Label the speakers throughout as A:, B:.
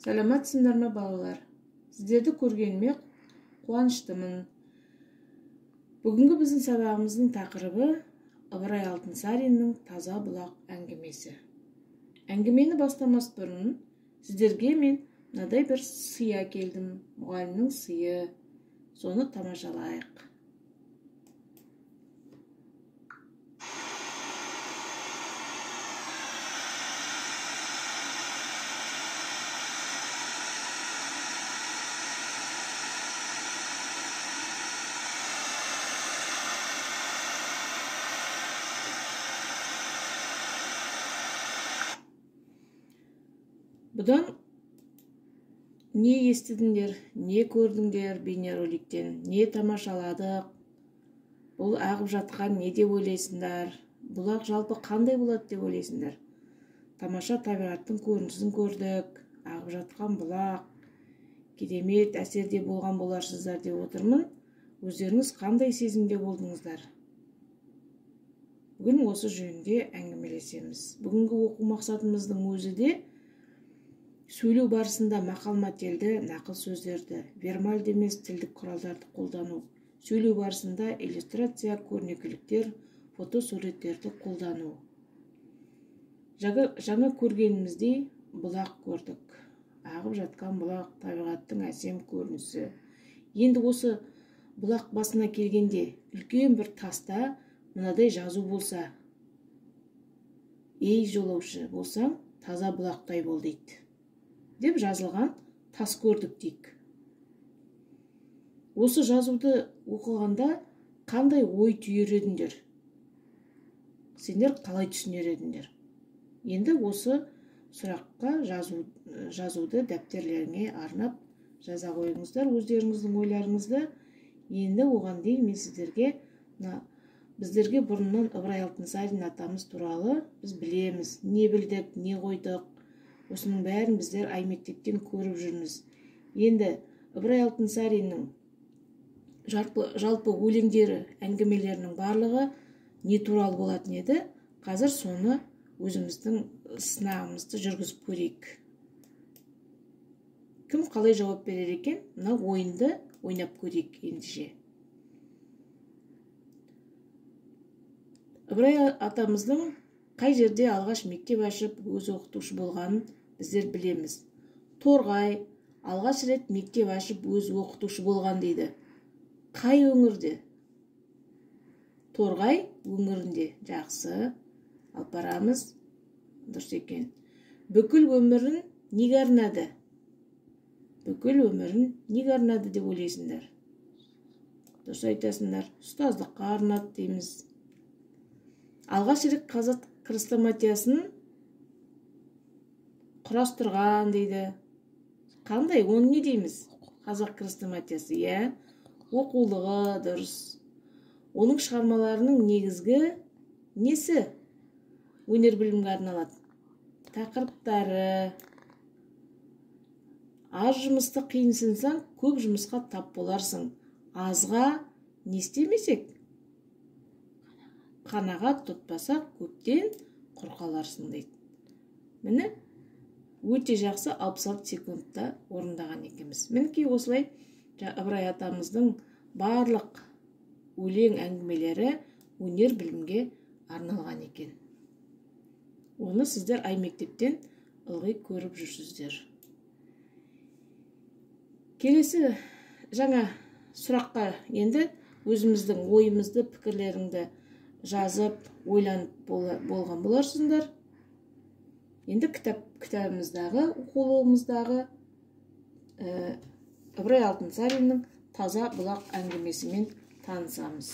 A: Саламатсыңдар ма балалар? Сіздерді көргеніме қуаныштымын. Бүгінгі біздің сабағымыздың тақырыбы Ыбырай Алтынсариннің «Таза бұлақ» әңгімесі. Әңгімені бастамас бұрын сіздерге мен мынадай бір сый әкелдім. Мұғалімнің сыйы. Соны тамашалайық. Бұдан не естідіңдер, не көрдіңдер бейнероликтен, не тамашаладық? Бұл ағып жатқан не деп ойлайсыңдар? Бұлақ жалпы қандай болады деп ойлайсыңдар? Тамаша табиғаттың көрінісін көрдік, ағып жатқан бұлақ, керемет әсерде болған боларсыздар деп отырмын. Өздеріңіз қандай сезімде болдыңыздар? Бүгін осы жөнінде әңгімелесеміз. Бүгінгі оқу мақсатымыздың өзі де сөйлеу барысында мақал-мәтелді, нақыл сөздерді, вербальді емес тілдік құралдарды қолдану. Сөйлеу барысында иллюстрация, көрнекіліктер, фотосуреттерді қолдану. Жаңа көргеніміздей бұлақ көрдік. Ағып жатқан бұлақ, табиғаттың әсем көрінісі. Енді осы бұлақ басына келгенде үлкен бір таста мынадай жазу болса: «Ей жолаушы болсаң, таза бұлақтай бол» дейді деп жазылған тас көрдік дейік. Осы жазуды оқығанда қандай ой түйер едіңдер? Сендер қалай түсінер едіңдер? Енді осы сұраққа жазуды дәптерлеріңе арнап жаза қойыңыздар өздеріңіздің ойларыңызды. Енді оған дейін мен сіздерге біздерге бұрыннан Ыбырай Алтынсарин атамыз туралы біз білеміз, не білдік, не қойдық. Осының бәрін біздер аймектептен көріп жүрміз. Енді Ыбырай Алтынсариннің жалпы өлеңдері, әңгімелерінің барлығы не туралы болатын еді? Қазір соны өзіміздің сынағымызды жүргізіп көрейік. Кім қалай жауап берер екен? Мына ойынды ойнап көрейік ендіше. Ыбырай атамыздың қай жерде алғаш мектеп ашып өз оқытушы болғанын біздер білеміз. Торғай алғаш рет мектеп ашып өз оқытушы болған дейді. Қай өңірде? Торғай өңірінде. Жақсы. Алып барамыз. Дұрыс екен. Бүкіл өмірін неге арнады? Бүкіл өмірін неге арнады деп ойлайсыңдар? Дұрыс айтасыңдар. Ұстаздыққа арнады дейміз. Алғаш рет қазақ хрестоматиясын құрастырған дейді. Қандай? Оны не дейміз? Қазақ хрестоматиясы, иә? Оқулығы, дұрыс. Оның шығармаларының негізгі несі? Өнер білімге арналады. Тақырыптары. Аз жұмысты қиынсынсаң, көп жұмысқа тап боларсың. Азға не істемесек? Қанағат тұтпасақ, көптен құр қаларсың дейді. Міне, өте жақсы 66 секундта орындаған екенбіз. Мінекей осылай Ыбырай атамыздың барлық өлең әңгімелері өнер білімге арналған екен. Оны сіздер аймектептен ылғи көріп жүрсіздер. Келесі жаңа сұраққа енді өзіміздің ойымызды, пікірлеріңді жазып, ойланып болған боларсыңдар. Енді кітабымыздағы, оқулығымыздағы Ыбырай Алтынсариннің «Таза бұлақ» әңгімесімен танысамыз.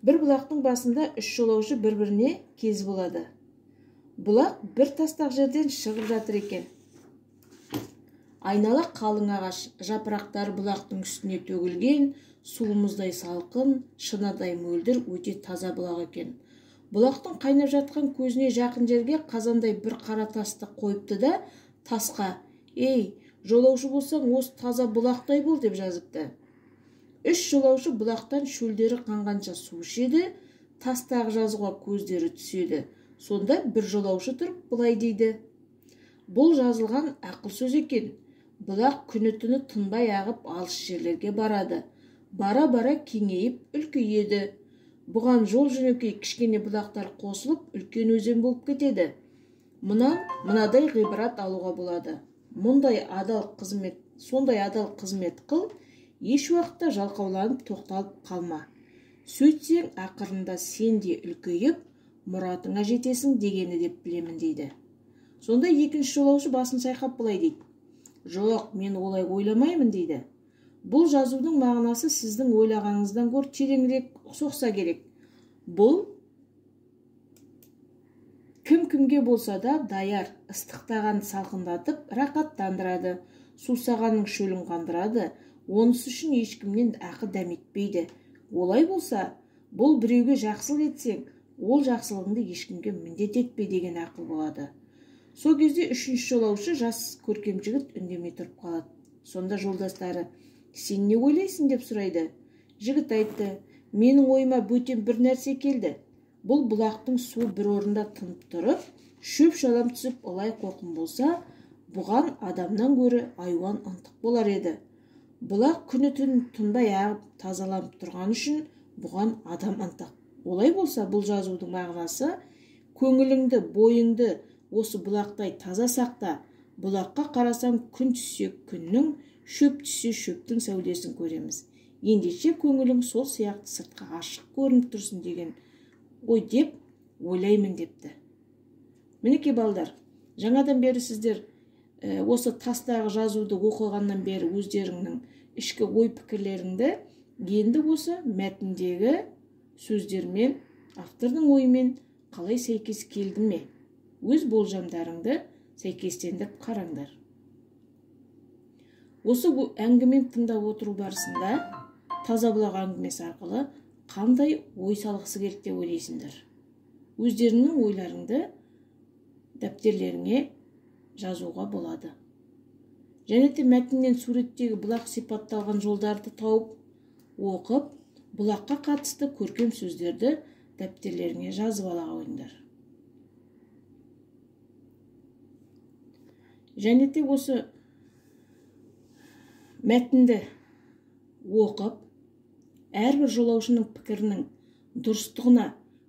A: Бір бұлақтың басында үш жолаушы бір-біріне кез болады. Бұлақ бір тастақ жерден шығып жатыр екен. Айнала қалың ағаш, жапырақтар бұлақтың үстіне төгілген, суымыздай салқын, шынадай мөлдір, өте таза бұлақ екен. Бұлақтың қайнап жатқан көзіне жақын жерге қазандай бір қара тасты қойыпты да, тасқа: «Ей, жолаушы болсаң, осы таза бұлақтай бол» деп жазыпты. Үш жолаушы бұлақтан шөлдері қанғанша су ішеді, тастағы жазуға көздері түседі. Сонда бір жолаушы тұрып былай дейді: бұл жазылған ақыл сөз екен. Бұлақ күні түні тынбай ағып алыс жерлерге барады. Бара-бара кеңейіп үлкейеді. Бұған жол жөнекей кішкене бұлақтар қосылып, үлкен өзен болып кетеді. Мынадай ғибрат алуға болады. Сондай адал қызмет қыл, еш уақытта жалқауланып тоқталып қалма. Сөйтсең, ақырында сен де үлкейіп, мұратыңа жетесің дегені деп білемін дейді. Сонда екінші жолаушы басын сайқап былай дейді: жоқ, мен олай ойламаймын дейді. Бұл жазудың мағынасы сіздің ойлағаныңыздан гөр тереңірек соқса керек. Бұл кім-кімге болса да даяр, ыстықтаған салқындатып, рақаттандырады, сусағанның шөлін қандырады. Онысы үшін ешкімнен ақы дәметпейді. Олай болса, бұл біреуге жақсылық етсең, ол жақсылығыңды ешкімге міндет етпе деген ақыл болады. Сол кезде үшінші жолаушы, жас көркем жігіт, үндемей тұрып қалады. Сонда жолдастары: сен не ойлайсың деп сұрайды. Жігіт айтты: менің ойыма бөтен бір нәрсе келді. Бұл бұлақтың су бір орында тынып тұрып, шөп шалам түсіп олай қоқым болса, бұған адамнан гөрі айуан ынтық болар еді. Бұлақ күні түн тынбай ағып тазаланып тұрған үшін бұған адам ынтық. Олай болса, бұл жазудың мағынасы: көңіліңді, бойыңды осы бұлақтай таза сақта. Бұлаққа қарасам, күн түссе күннің, шөп түссе шөптің сәулесін көреміз. Ендеше көңілің сол сияқты сыртқа ашық көрініп тұрсын деген ой деп ойлаймын депті. Мінекей балдар, жаңадан бері сіздер осы тастағы жазуды оқығаннан бері өздеріңнің ішкі ой пікірлеріңді енді осы мәтіндегі сөздермен, автордың ойымен қалай сәйкес келді ме? Өз болжамдарыңды сәйкестендіріп қараңдар. Осы әңгімені тыңдап отыру барысында таза бұлақ әңгімесі арқылы қандай ой салғысы келді деп ойлайсыңдар? Өздеріңнің ойларыңды дәптерлеріңе жазуға болады. Және де мәтіннен суреттегі бұлақ сипатталған жолдарды тауып, оқып, бұлаққа қатысты көркем сөздерді дәптерлеріңе жазып ала қойыңдар. Және де осы мәтінді оқып, әрбір жолаушының пікірінің дұрыстығына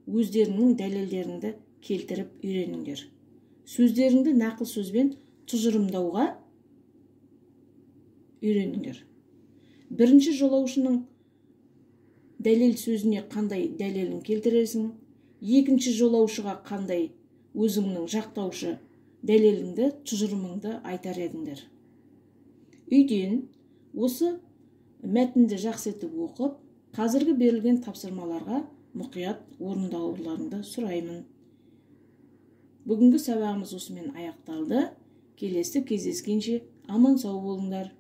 A: өздерінің дәлелдеріңді келтіріп үйреніңдер. Сөздеріңді нақыл сөзбен тұжырымдауға үйреніңдер. Бірінші жолаушының дәлел сөзіне қандай дәлелін келтіресің, екінші жолаушыға қандай өзіңнің жақтаушы дәлеліңді, тұжырымыңды айтар едіңдер. Үйден осы мәтінді жақсы етіп оқып, қазіргі берілген тапсырмаларға мұқият орындауларыңды сұраймын. Бүгінгі сабағымыз осымен аяқталды. Келесі кездескенше аман сау болыңдар.